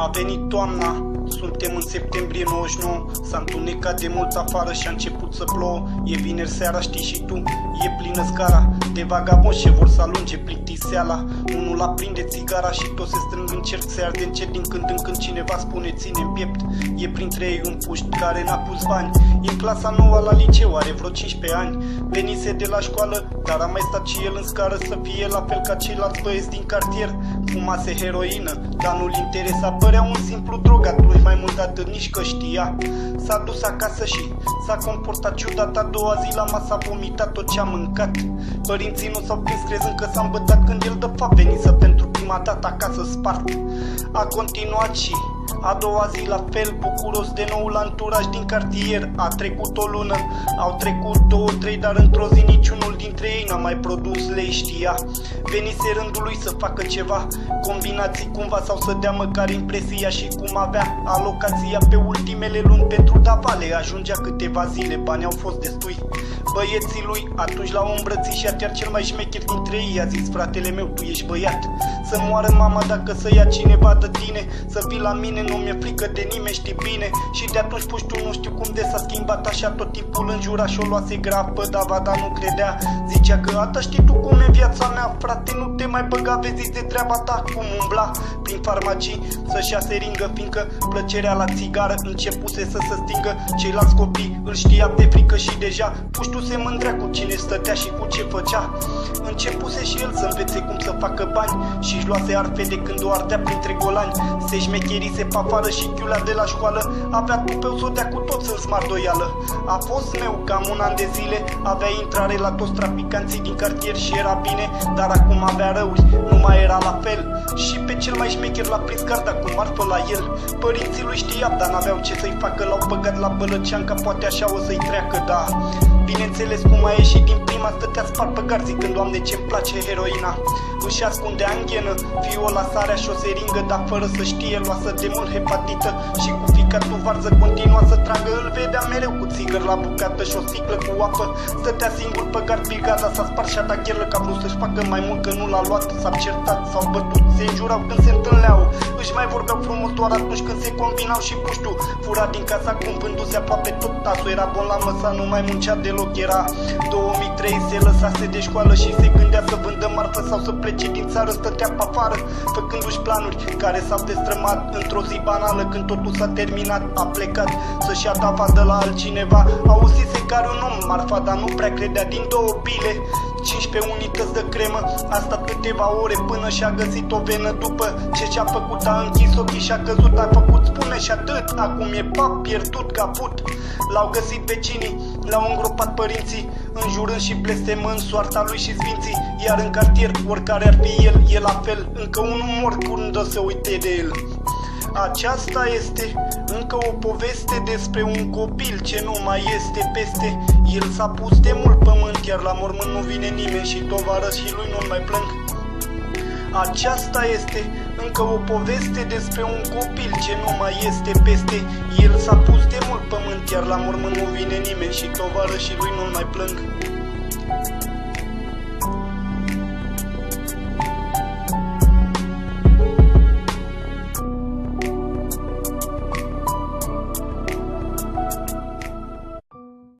A venit toamna, suntem în septembrie 99. S-a întunecat de mult afară și a început să plouă. E vineri seara, știi și tu, e plină scara de vagabonzi ce vor să alunge plictiseala. Unul aprinde țigara și toți se strâng în cerc, se arde încet din când în când. Cineva spune ține-n piept. E printre ei un puști care n-a pus bani. E în clasa 9 la liceu, are vreo 15 ani. Venise de la școală, dar a mai stat și el în scară să fie la fel ca ceilalți băieți din cartier. Fumase heroină, dar nu-l interesa, părea un simplu drogat, nu mai mult de atât, nici că știa. S-a dus acasă și s-a comportat ciudat. A doua zi la masă a vomitat tot ce a mâncat. Părinții nu s-au prins crezând că s-a îmbătat, când el de fapt venise pentru prima dată acasă spart. A continuat și a doua zi la fel, bucuros de nou la anturaj din cartier. A trecut o lună, au trecut 2-3, dar într-o zi niciunul dintre ei n-a mai produs lei, știa. Venise rândul lui să facă ceva, combinații cumva sau să dea măcar impresia. Și cum avea alocația pe ultimele luni pentru davale, ajungea câteva zile, bani au fost destui. Băieții lui atunci l-au îmbrățișat, iar cel mai șmecher dintre ei i-a zis: fratele meu, tu ești băiat. Să moară mama dacă să ia cineva de tine, să vii la mine, nu mi-e frică de nimeni, știi bine. Și de atunci puștiu nu știu cum de s-a schimbat așa, tot timpul înjura și o luase grav pe Dava, dar nu credea. Zicea că ata știi tu cum e viața mea, frate, nu te mai băga, vezi de treaba ta. Cum umbla prin farmacii să-și ia seringă, fiindcă plăcerea la țigară începuse să se stingă. Ceilalți copii îl știa de frică și deja puștiu se mândrea cu cine stătea și cu ce făcea. Începuse și el să învețe cum să facă bani și-și luase arfe de când o ardea printre golani. Se șmecherise pe afară și chiulea de la școală, avea tupeu să dea cu toți în smardoială. A fost meu cam un an de zile, avea intrare la toți traficanții din cartier și era bine, dar acum avea răuri, nu mai era la fel. Și pe cel mai șmecher l-a prins garda cu marfă la el. Părinții lui știau, dar n-aveau ce să-i facă, l-au băgat la Bălăcean, ca poate așa o să-i treacă, da. Bineînțeles cum a ieșit din prima, stătea spart pe gard zicând: Doamne, ce-mi place heroina. Își ascundea în ghenă fiola, sarea și o seringă, dar fără să știe luasă de mult hepatită. Și cu ficatul varză continua să tragă, îl vedea mereu cu țigări la bucată și o sticlă cu apă. Stătea singur pe gard, brigada s-a spart și a dat gherlă, că a vrut să-și facă mai mult, că nu l-a luat. S-au certat, s-au bătut, se înjurau când se întâlneau, își mai vorbeau frumos doar atunci când se combinau. Și puștiu fura din casa cum vându-se aproape tot tasul, era bon la măsa, nu mai muncea deloc. Era 2003, se lăsase de școală și se gândea să vândă marfă sau să plece din țară. Stătea pe afară, făcându-și planuri care s-au destrămat. Într-o zi banală, când totul s-a terminat, a plecat să-și ia tava de la altcineva. Auzise că are un om marfa, dar nu prea credea. Din 2 bile, 15 unități de cremă, a stat câteva ore până și-a găsit o venă. După ce a făcut, a închis ochii și a căzut. A făcut, spune, și atât, acum e pap, pierdut, caput. L-au găsit vecinii, l-au îngropat părinții, înjurând și blestemând soarta lui și sfinții. Iar în cartier, oricare ar fi el, e la fel, încă unul mort când o să uite de el. Aceasta este încă o poveste despre un copil ce nu mai este peste. El s-a pus de mult pământ, iar la mormânt nu vine nimeni și tovarășii lui nu-l mai plâng. Aceasta este încă o poveste despre un copil ce nu mai este peste. El s-a pus de mult pământ, iar la mormânt nu vine nimeni și tovarășii lui nu-l mai plâng.